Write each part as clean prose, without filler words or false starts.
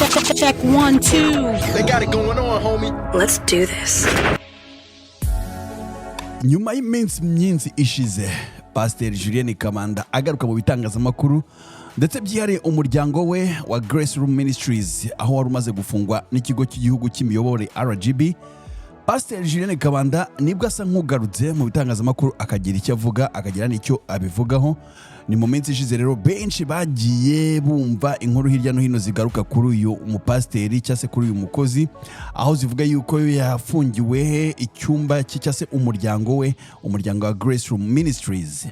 Check 1 2. They got it going on, homie. Let's do this. nyuma y'iminsi myinshi ishize Pastor Julienne Kabanda agaruka mu bitangazamakuru ndetse byihariye umuryango we wa Grace Room Ministries aho wari umaze gufungwa n'ikigo cy'igihugu cy'imiyobore RGB. Pastor Julienne Kabanda nibwo asa nk'ugarutse mu bitangazamakuru akagira icyo avuga akagira n'icyo abivugaho. Ni mu minsi ishize rero benshi bagiye bumva inkuru hirya no hino zigaruka kuri uyu umupasteri cyase kuri uyu mukozi aho zivuga yuko yafungiwe icyumba cyase umuryango we, umuryango wa Grace Room Ministries.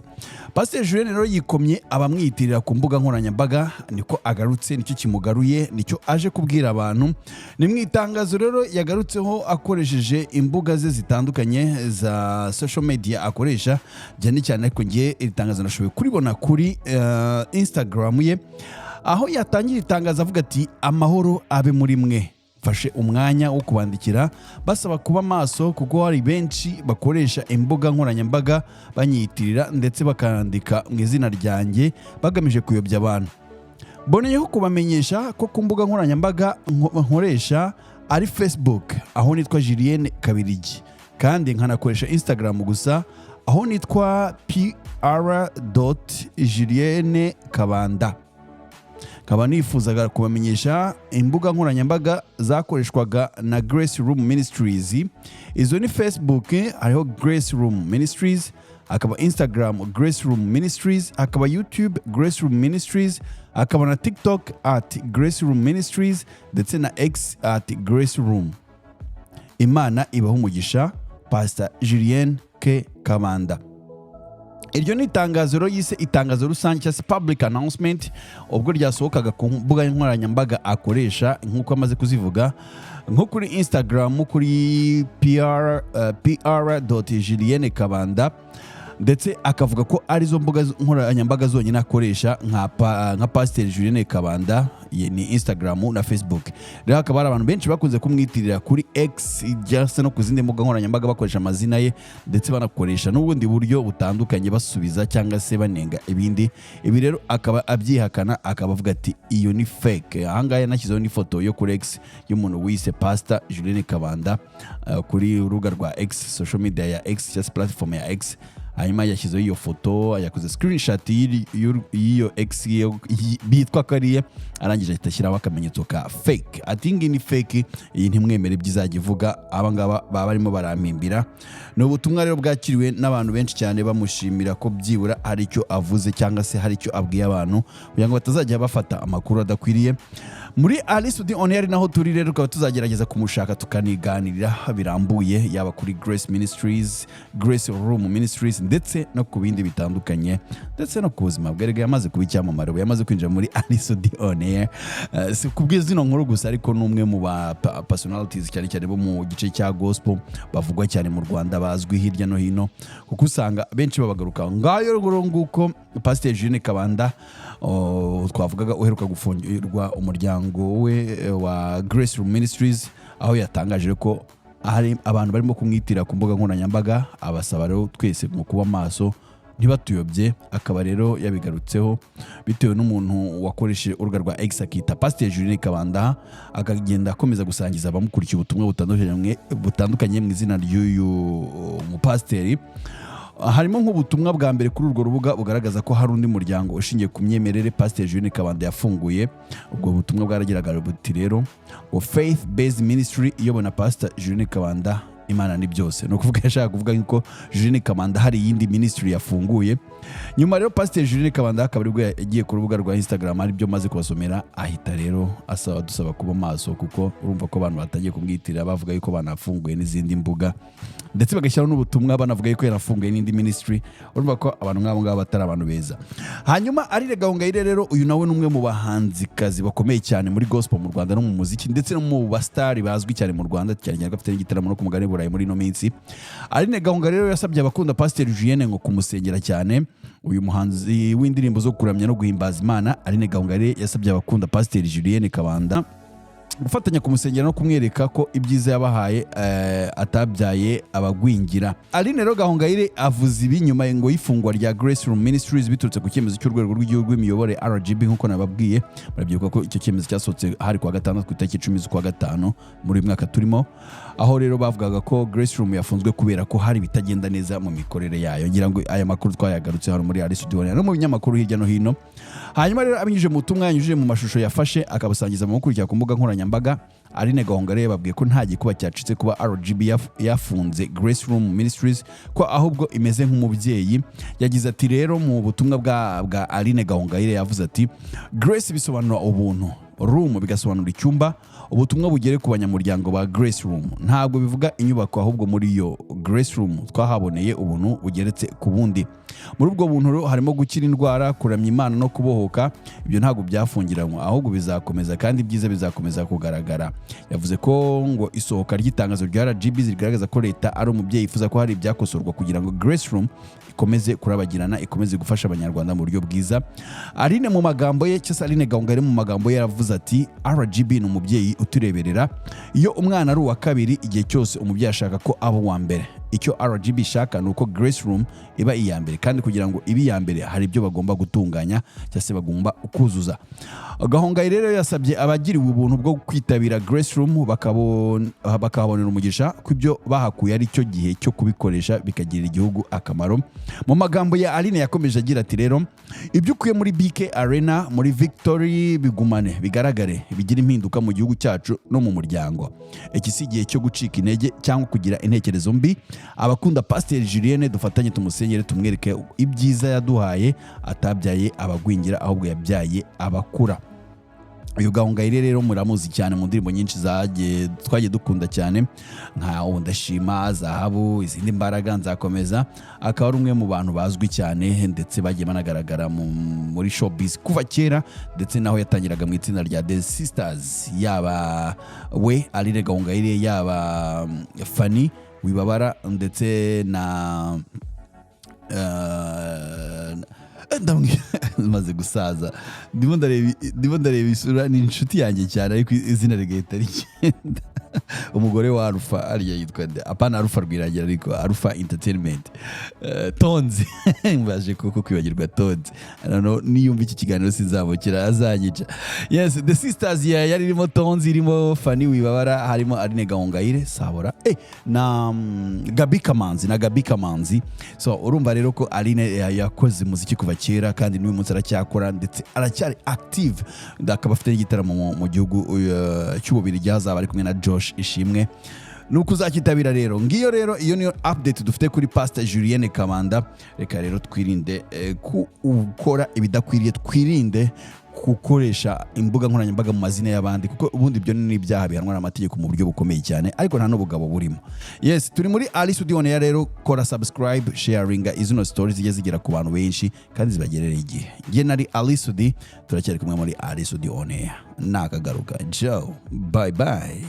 Pastor Julienne rero yikomye abamwiyitirira ku mbuga nkoranyambaga, niko agarutse, nicyo kimugaruye, nicyo aje kubwira abantu. Ni mwitangazo rero yagarutseho akoresheje imbuga ze zitandukanye za social media akoresha cyane cyane, ariko ngiye iritangazo nashoboye kuribona kuri Instagram ye aho yatangira itangaza avuga ati amahoro abe muri mwe. Fashe umwanya wo kubandikira basaba kuba maso kuko hari benshi bakoresha imbuga nkoranyambaga banyitirira ndetse bakandika mu izina ryanjye bagamije kuyobya abantu. Boneyeho kubamenyesha ko ku mbuga nkoranyambaga nkoresha ari Facebook aho nitwa Julienne Kabirigi, kandi nkanakoresha Instagram gusa aho nitwa pr.julienne kabanda. Kaba nifuzaga kubamenyesha imbuga nkoranyambaga zakoreshwaga na Grace Room Ministries. Izo ni Facebook hariho Grace Room Ministries, akaba Instagram Grace Room Ministries, akaba YouTube Grace Room Ministries, akaba na TikTok @Grace Room Ministries ndetse na X @Grace Room. Imana ibaho umugisha. Pastor Julienne Kabanda. Iryo ni itangazo rero yise itangazo rusange cyangwa public announcement ubwo ryasohokaga ku mbuga nkoranyambaga akoresha nk'uko amaze kuzivuga, nko kuri Instagram kuri pr.julienne kabanda, ndetse akavuga ko arizo mbuga nkoranyambaga zonyine akoresha nka Pastor Julienne Kabanda, ni Instagram na Facebook. Rero hakaba hari abantu benshi bakunze kumwitirira kuri X cyangwa no ku zindi mbuga nkoranyambaga bakoresha amazina ye ndetse banakoresha n'ubundi buryo butandukanye basubiza cyangwa se banenga ibindi. Ibi rero akaba abyihakana, akaba avuga ati iyo ni fake. Ahangahe nashyizeho n'ifoto yo kuri X y'umuntu wise Pastor Julienne Kabanda kuri urubuga rwa X, social media ya X cyangwa platform ya X. Hanyuma yashyizeho iyo foto, yakoze screenshot y'iyo X bitwa kariye, arangije ahita ashyiraho akamenyetso ka fake. Ati ngi ni fake, iyi ntimwemere ibyizagiye ivuga, abangaba baba barimo barampimbira. Ni ubutumwa rero bwakiriwe n'abantu benshi cyane bamushimira ko byibura hari icyo avuze cyangwa se hari icyo abwiye abantu kugira ngo batazajya bafata amakuru adakwiriye. Muri Alice on Air naho turi rero tukaba tuzagerageza kumushaka tukaniganirira birambuye, yaba kuri Grace Ministries, Grace Room Ministries ndetse no ku bindi bitandukanye, ndetse no ku buzima bwe. Yamaze kuba icyamamare, yamaze kwinjira muri Alice on Air, si kubw'izino nkuru gusa ariko n'umwe mu ba personalities cyane cyane bo mu gice cya gospel bavugwa cyane mu Rwanda, bazwi hirya no hino, kuko usanga benshi babagaruka ngayo nguko. Pastor Julienne Kabanda twavugaga uheruka gufungirwa umuryango we wa Grace Room Ministries, aho yatangaje ko hari abantu barimo kumwitira ku mbuga nkoranyambaga, abasaba rero twese mu kuba maso ntibatuyobye. Akaba rero yabigarutseho bitewe n'umuntu wakoresheje urubuga rwa X akita Pastor Julienne Kabanda, akagenda akomeza gusangiza abamukurikiye ubutumwa butandukanye mu izina ry'uyu mupasteri. Harimo nk'ubutumwa bwa mbere kuri urwo rubuga bugaragaza ko hari undi muryango ushingiye ku myemerere Pastor Julienne Kabanda yafunguye. Ubwo butumwa bwaragiraga buti rero ngo Faith Based Ministry iyobona Pastor Julienne Kabanda, Imana ni byose. No kuvuga yashaka kuvuga yuko Julienne Kabanda hari yindi ministry yafunguye. Nyuma rero Pastor Julienne Kabanda akaba aribwo yagiye ku rubuga rwa Instagram, ari byo maze kubasomera, ahita rero dusaba kuba maso kuko urumva ko abantu batagiye kumwitirira bavuga yuko banafunguye n'izindi mbuga, ndetse bagashyiraho n'ubutumwa banavuga yuko yanafunguye n'indi ministry. Urumva ko abantu nk'abo ngabo batari abantu beza. Hanyuma Aline Gahongayire rero, uyu nawe n'umwe mu bahanzikazi bakomeye cyane muri gospel mu Rwanda no mu muziki ndetse no mu bastari bazwi cyane mu Rwanda, cyane cyane gafite n'igitaramo no ku mugani burayi muri no minsi. Aline Gahongayire rero yasabye abakunda Pastor Julienne ngo kumusengera cyane. Uyu muhanzi w'indirimbo zo kuramya no guhimbaza Imana Aline Gahongayire yasabye abakunda Pastor Julienne Kabanda gufatanya kumusengera no kumwereka ko ibyiza yabahaye atabyaye abagwingira. Aline Gahongayire avuze ibi nyuma ngo y'ifungwa rya Grace Room Ministries biturutse ku cyemezo cy'urwego rw'igihugu rw'imiyobore RGB nk'uko nababwiye. Murabyibuka ko icyo cyemezo cyasohotse hari kwa gatandatu ku itariki 10 z'ukwa gatanu muri mwaka turimo, aho rero bavugaga ko Grace Room yafunzwe kubera ko hari bitagenda neza mu mikorere yayo. Ngira ngo aya makuru twayagarutse hano muri arabiyamye no mu binyamakuru hirya no hino. Hanyuma rero abinyujije mu butumwa yanyujije mu mashusho yafashe akabusangiza mu gukurikira ku mbuga nkoranyambaga, Aline Gahongayire yababwiye ko nta gikuba cyacitse kuba RGB yafunze Grace Room Ministries, ko ahubwo imeze nk'umubyeyi. Yagize ati rero mu butumwa bwa Aline Gahongayire yavuze ati Grace bisobanura ubuntu, Room bigasobanura icyumba, ubutumwa bugere ku banyamuryango ba Grace Room. Ntabwo bivuga inyubako, ahubwo muri yo Grace Room twahaboneye ubuntu bugeretse ku bundi. Muri ubwo buntu harimo gukira indwara, kuramya Imana no kubohoka. Ibyo ntabwo byafungiranywe, ahubwo bizakomeza kandi ibyiza bizakomeza kugaragara. Yavuze ko ngo isohoka ry'itangazo rya RGB zigaragaza ko leta ari umubyeyi yifuza ko hari ibyakosorwa kugira ngo Grace Room ikomeze kurabagirana, ikomeze gufasha abanyarwanda mu buryo bwiza. Aline mu magambo ye, cyose Aline Gahongayire mu magambo ye yaravuze ati RGB ni umubyeyi utureberera. Iyo umwana ari uwa kabiri, igihe cyose umubyeyi ashaka ko aba uwa mbere. Icyo RGB ishaka ni uko Grace Room iba iya mbere, kandi kugira ngo ibe iya mbere hari ibyo bagomba gutunganya cyangwa se bagomba kuzuza. Gahongayire rero yasabye abagiriwe ubuntu bwo kwitabira Grace Room bakabonera umugisha ko ibyo bahakuye ari cyo gihe cyo kubikoresha bikagirira igihugu akamaro. Mu magambo ya Aline yakomeje agira ati rero ibyo ukuye muri BK Arena muri Victory bigumane, bigaragare, bigira impinduka mu gihugu cyacu no mu muryango. Iki si igihe cyo gucika intege cyangwa kugira intekerezo mbi. Abakunda Pastor Julienne dufatanye tumusengere, tumwereke ibyiza yaduhaye, atabyaye abagwingira ahubwo yabyaye abakura. Uyu Gahongayire rero muramuzi cyane mu ndirimbo nyinshi twagiye dukunda cyane nka Ndashima, Zahabu, izindi mbaraga, Nzakomeza. Akaba ari umwe mu bantu bazwi cyane ndetse bagiye banagaragara muri showbiz kuva kera, ndetse naho yatangiraga mu itsinda rya The Sisters, yaba we Aline Gahongayire, yaba Fanny Wibabara ndetse na maze gusaza ndimo ndareba isura, ni inshuti yanjye cyane ariko izina rigahita rigenda. Umugore wa Alpha ariya yitwa apana Alpha Rwirangira ariko Alpha Entertainment, Tonzi mbaje kuko kwibagirwa Tonzi, niyumva iki kiganiro sinzabukira azanyica. Yes, The Sisters yari irimo Tonzi, irimo Fanny Wibabara, harimo Aline Gahongayire, Sabora na Gabi Kamanzi. So urumva rero ko Aline yakoze muziki kuva kera kandi n'uyu munsi aracyakora ndetse aracyari active. Akaba afite igitaramo mu gihugu cy'Ububirigi hazaba ari kumwe na Josh Ishimwe. Nuko uzakitabira rero. Ngiyo rero, iyo niyo update dufite kuri Pastor Julienne Kabanda. Reka rero twirinde gukora ibidakwiriye, twirinde gukoresha imbuga nkoranyambaga mu mazina y'abandi, kuko ubundi ibyo ni ibyaha bihanwa n'amategeko mu buryo bukomeye cyane, ariko nta n'ubugabo burimo. Yes, turi muri arabiyamye rero, kora subscribe, sharinga izino stories zijye zigera ku bantu benshi kandi zibagerere igihe. Nge nari arabiyamye, turacyari kumwe muri arabiyamye. Nakagaruka. Ciao. Bye bye.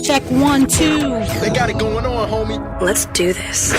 Check 1 2. They got it going on, homie. Let's do this.